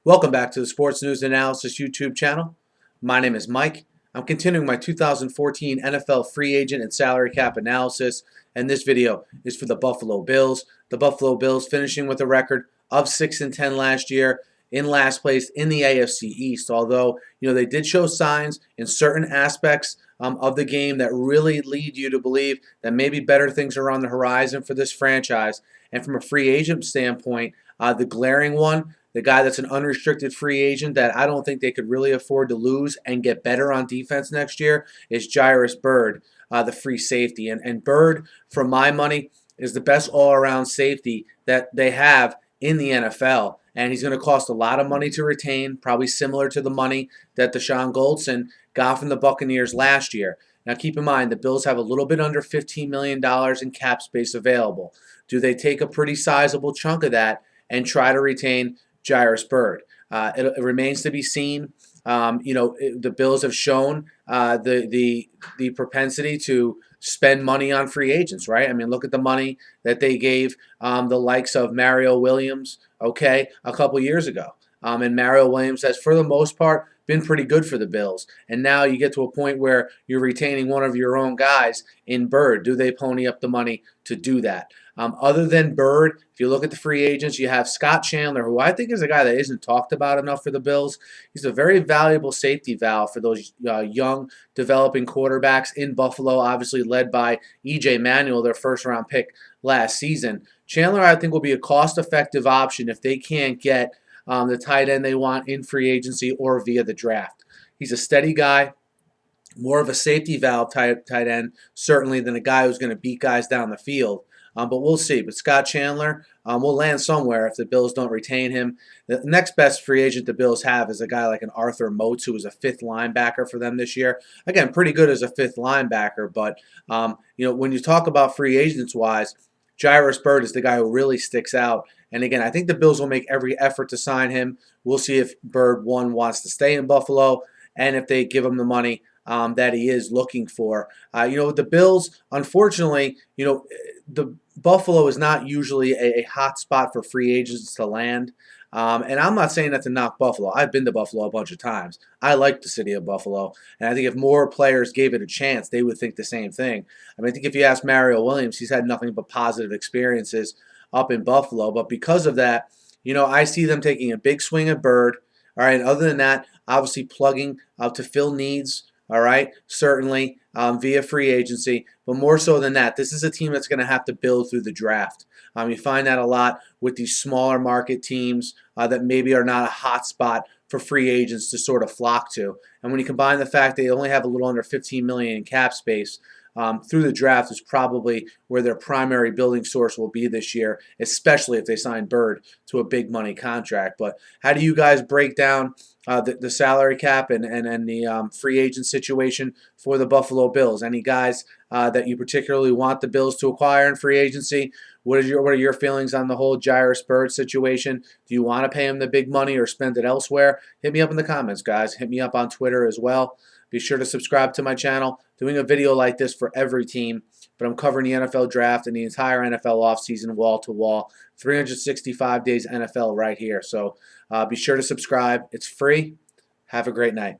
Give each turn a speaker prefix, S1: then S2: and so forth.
S1: Welcome back to the Sports News Analysis YouTube channel. My name is Mike. I'm continuing my 2014 NFL free agent and salary cap analysis, and this video is for the Buffalo Bills. The Buffalo Bills finishing with a record of 6-10 last year, in last place in the AFC East. Although they did show signs in certain aspects of the game that really lead you to believe that maybe better things are on the horizon for this franchise. And from a free agent standpoint, the glaring one, the guy that's an unrestricted free agent that I don't think they could really afford to lose and get better on defense next year, is Jairus Byrd, the free safety. And Byrd, for my money, is the best all-around safety that they have in the NFL. And he's going to cost a lot of money to retain, probably similar to the money that Deshaun Goldson got from the Buccaneers last year. Now keep in mind, the Bills have a little bit under $15 million in cap space available. Do they take a pretty sizable chunk of that and try to retain Jairus Byrd? It remains to be seen. The Bills have shown the propensity to spend money on free agents, right? I mean, look at the money that they gave the likes of Mario Williams, a couple years ago. And Mario Williams has, for the most part, been pretty good for the Bills. And now you get to a point where you're retaining one of your own guys in Byrd. Do they pony up the money to do that? Other than Byrd, if you look at the free agents, you have Scott Chandler, who I think is a guy that isn't talked about enough for the Bills. He's a very valuable safety valve for those young, developing quarterbacks in Buffalo, obviously led by E.J. Manuel, their first-round pick last season. Chandler, I think, will be a cost-effective option if they can't get the tight end they want in free agency or via the draft. He's a steady guy, more of a safety valve tight end, certainly, than a guy who's going to beat guys down the field. But we'll see. But Scott Chandler will land somewhere if the Bills don't retain him. The next best free agent the Bills have is a guy like an Arthur Moats, who was a fifth linebacker for them this year. Again, pretty good as a fifth linebacker. But when you talk about free agents-wise, Jairus Byrd is the guy who really sticks out. And again, I think the Bills will make every effort to sign him. We'll see if Byrd, one, wants to stay in Buffalo, and if they give him the money that he is looking for. The Bills, unfortunately, the Buffalo is not usually a hot spot for free agents to land. And I'm not saying that to knock Buffalo. I've been to Buffalo a bunch of times. I like the city of Buffalo. And I think if more players gave it a chance, they would think the same thing. I mean, I think if you ask Mario Williams, he's had nothing but positive experiences up in Buffalo. But because of that, I see them taking a big swing at Byrd. All right. And other than that, obviously plugging to fill needs. All right. Certainly via free agency. But more so than that, this is a team that's going to have to build through the draft. You find that a lot with these smaller market teams that maybe are not a hot spot for free agents to sort of flock to. And when you combine the fact they only have a little under $15 million in cap space, through the draft is probably where their primary building source will be this year, especially if they sign Byrd to a big money contract. But how do you guys break down the salary cap and the free agent situation for the Buffalo Bills? Any guys that you particularly want the Bills to acquire in free agency? What are your feelings on the whole Jairus Byrd situation? Do you want to pay him the big money or spend it elsewhere? Hit me up in the comments, guys. Hit me up on Twitter as well. Be sure to subscribe to my channel. Doing a video like this for every team, but I'm covering the NFL draft and the entire NFL offseason wall to wall. 365 days NFL right here. So be sure to subscribe. It's free. Have a great night.